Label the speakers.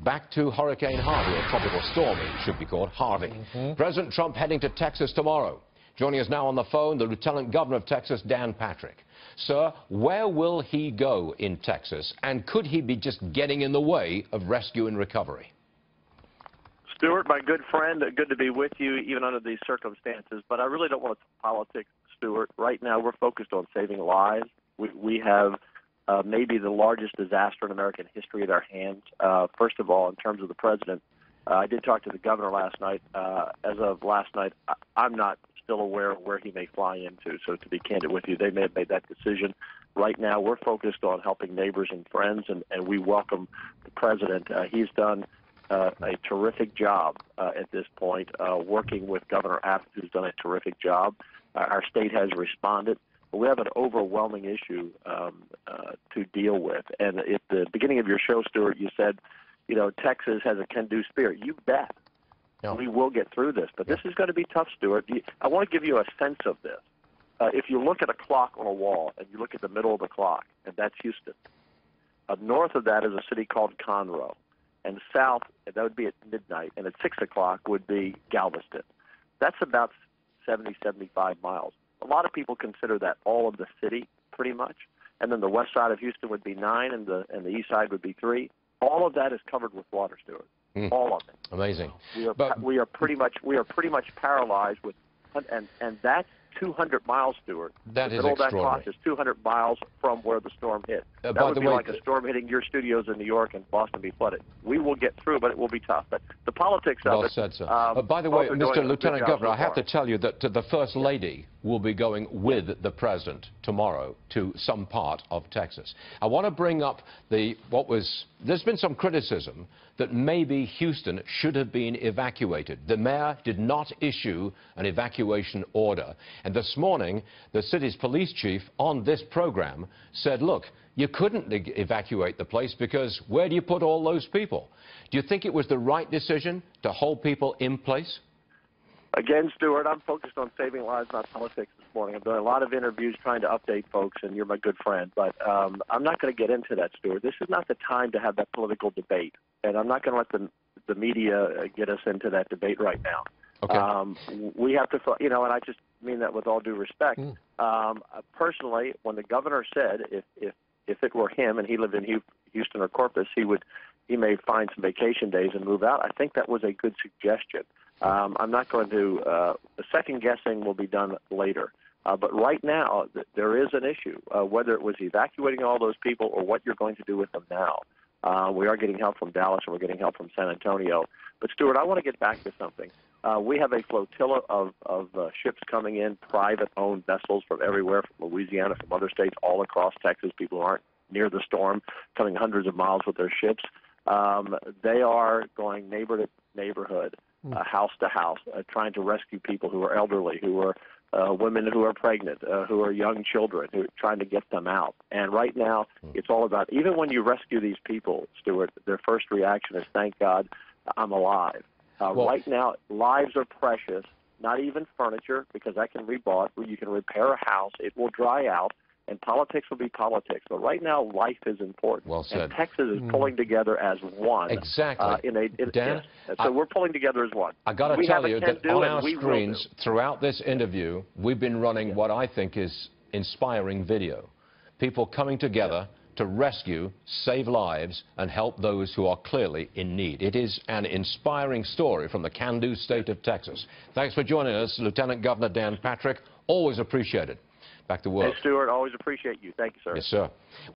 Speaker 1: Back to Hurricane Harvey, or tropical storm it should be called, Harvey. President Trump heading to Texas tomorrow. Joining us now on the phone, the Lieutenant Governor of Texas, Dan Patrick. Sir, where will he go in Texas, and could he be just getting in the way of rescue and recovery?
Speaker 2: Stuart, my good friend, good to be with you even under these circumstances, but I really don't want to talk politics, Stuart. Right now we're focused on saving lives. We have maybe the largest disaster in American history at our hands. First of all, in terms of the president, I did talk to the governor last night. As of last night, I'm not still aware of where he may fly into, so to be candid with you, they may have made that decision. Right now we're focused on helping neighbors and friends, and we welcome the president. He's done a terrific job at this point, working with Governor Abbott, who's done a terrific job. Our state has responded. But we have an overwhelming issue to deal with. And at the beginning of your show, Stuart, you said, you know, Texas has a can-do spirit. You bet. No. We will get through this. But this is going to be tough, Stuart. I want to give you a sense of this. If you look at a clock on a wall and you look at the middle of the clock, and that's Houston. North of that is a city called Conroe. And south, that would be at midnight, and at 6 o'clock would be Galveston. That's about 70, 75 miles. A lot of people consider that all of the city, pretty much. And then the west side of Houston would be 9, and the east side would be 3. All of that is covered with water, Stuart. All of it.
Speaker 1: Amazing.
Speaker 2: We are pretty much paralyzed with, and that's 200 miles, Stuart.
Speaker 1: That is extraordinary.
Speaker 2: That cost is 200 miles from where the storm hit. That would be like a storm hitting your studios in New York and Boston be flooded. We will get through, but it will be tough. But the politics of it.
Speaker 1: Well said, sir. By the way, Mr. Lieutenant Governor, I have to tell you that the First Lady will be going with the President tomorrow to some part of Texas. I want to bring up there's been some criticism that maybe Houston should have been evacuated. The mayor did not issue an evacuation order. And this morning, the city's police chief on this program said, look, you couldn't evacuate the place because where do you put all those people? Do you think it was the right decision to hold people in place?
Speaker 2: Again, Stuart, I'm focused on saving lives, not politics this morning. I'm doing a lot of interviews trying to update folks, and you're my good friend. But I'm not going to get into that, Stuart. This is not the time to have that political debate, and I'm not going to let the media get us into that debate right now. Okay. We have to, you know, and I just mean that with all due respect. Personally, when the governor said if it were him and he lived in Houston or Corpus, he may find some vacation days and move out. I think that was a good suggestion. I'm not going to, the second guessing will be done later. But right now, there is an issue, whether it was evacuating all those people or what you're going to do with them now. We are getting help from Dallas and we're getting help from San Antonio. But, Stuart, I want to get back to something. We have a flotilla of ships coming in, private-owned vessels from everywhere, from Louisiana, from other states, all across Texas, people who aren't near the storm, coming hundreds of miles with their ships. They are going neighbor to neighborhood, house to house, trying to rescue people who are elderly, who are women who are pregnant, who are young children, who are trying to get them out. And right now, it's all about, even when you rescue these people, Stuart, their first reaction is, thank God I'm alive. Right now, lives are precious, not even furniture, because that can be bought. You can repair a house. It will dry out, and politics will be politics. But right now, life is important.
Speaker 1: Well said.
Speaker 2: And Texas is pulling together as one.
Speaker 1: Exactly. Dan,
Speaker 2: so we're pulling together as one.
Speaker 1: I got to tell you that on our screens, throughout this interview, we've been running what I think is inspiring video. People coming together to rescue, save lives, and help those who are clearly in need. It is an inspiring story from the can-do state of Texas. Thanks for joining us, Lieutenant Governor Dan Patrick. Always appreciated. Back to work.
Speaker 2: Hey, Stuart, always appreciate you. Thank you, sir.
Speaker 1: Yes, sir.